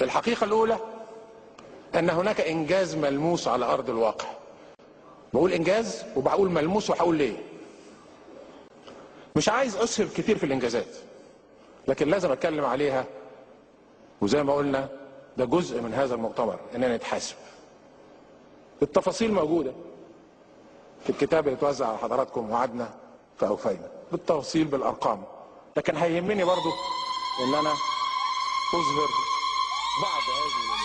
الحقيقة الأولى أن هناك إنجاز ملموس على أرض الواقع. بقول إنجاز وبقول ملموس، وهقول ليه. مش عايز أسهب كتير في الإنجازات، لكن لازم أتكلم عليها، وزي ما قلنا ده جزء من هذا المؤتمر إننا نتحاسب. التفاصيل موجودة في الكتاب اللي اتوزع على حضراتكم، وعدنا فأوفينا بالتفصيل بالأرقام، لكن هيهمني برضو إن أنا أظهر بعض هذه الأمور.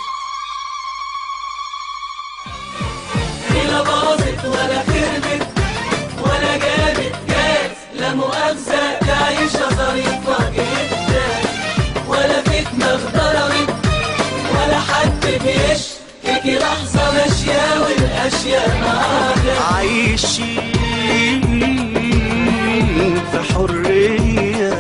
لا باظت ولا خربت ولا جابت جاز، لا مؤاخذة تعيشها ظريفة جدا، ولا فتنة اختربت ولا حد بيشتكي، لحظة ماشية والأشياء معاها. عايشين في حرية،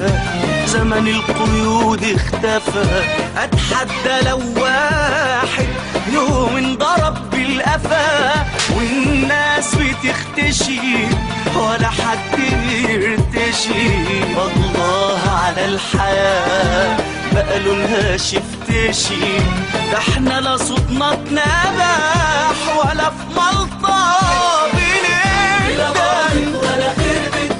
زمن القيود اختفى. اتحدى لو واحد يوم انضرب بالقفا، والناس بتختشي ولا حد يرتشي. الله على الحياة بقى لونها شفتشي، ده احنا لا صوتنا اتنبح ولا في ملطة بنقدر. ولا خربت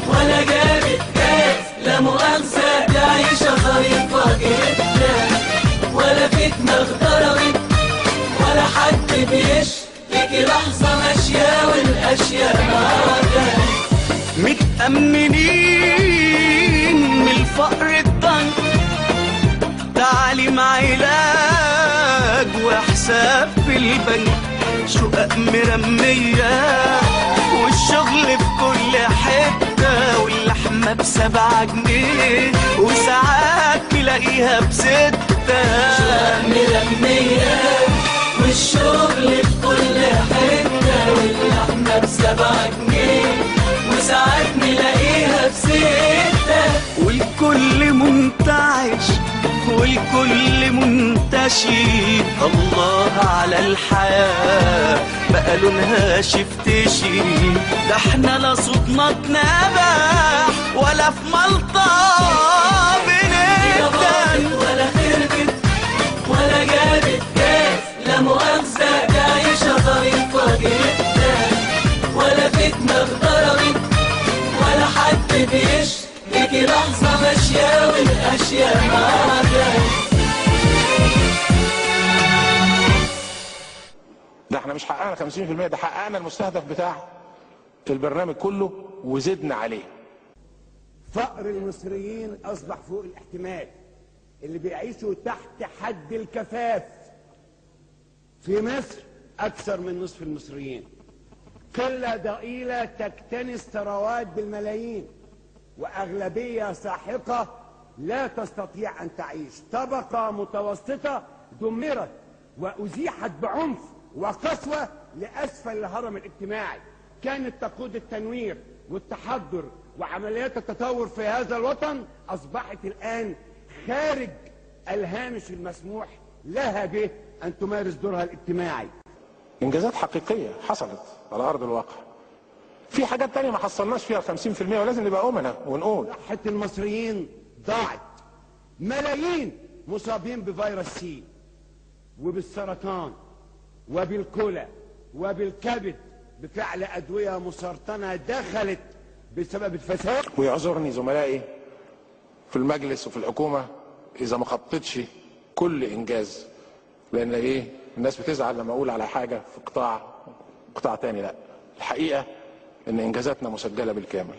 ولا جابت جاز، لا مؤاخذة تعيشها ظريفة جدا، ولا فتنة اختربت ولا حد بيشتكي، لحظة ماشية والأشياء معاها. متأمنين من الفقر الضنك، تعليم علاج وحساب في البنك، شقق مرمية والشغل في كل حتة، واللحمة ب7 جنيه وساعات تلاقيها ب6. شقق مرمية والشغل في كل حتة، واللحمة ب7 جنيه وساعات نلاقيها ب6. والكل منتعش والكل منتشي، الله على الحياة بقى لونها شفتشي، ده احنا لا صوتنا اتنبح ولا في ملطة بنقدر. ولا خربت ولا جابت جاز، لا مؤاخذة تعيشها ظريفة جدا، ولا فتنة اختربت ولا حد بيشتكي، لحظة ماشية والأشياء معاها. ده احنا مش حققنا 50%، ده حققنا المستهدف بتاع البرنامج كله وزدنا عليه. فقر المصريين أصبح فوق الاحتمال، اللي بيعيشوا تحت حد الكفاف في مصر أكثر من نصف المصريين. قلة ضئيلة تكتنز ثروات بالملايين، وأغلبية ساحقة لا تستطيع أن تعيش. طبقة متوسطة دمرت وأزيحت بعنف وقسوة لأسفل الهرم الاجتماعي، كانت تقود التنوير والتحضر وعمليات التطور في هذا الوطن، أصبحت الآن خارج الهامش المسموح لها به أن تمارس دورها الاجتماعي. إنجازات حقيقية حصلت على أرض الواقع. في حاجات تانية ما حصلناش فيها 50%، ولازم نبقى أمنا ونقول صحة المصريين ضاعت، ملايين مصابين بفيروس سي وبالسرطان وبالكلى وبالكبد بفعل أدوية مسرطنة دخلت بسبب الفساد. ويعذرني زملائي في المجلس وفي الحكومة إذا ما خطتش كل إنجاز، لأن الناس بتزعل لما أقول على حاجة في قطاع تاني. لا، الحقيقة إن إنجازاتنا مسجلة بالكامل.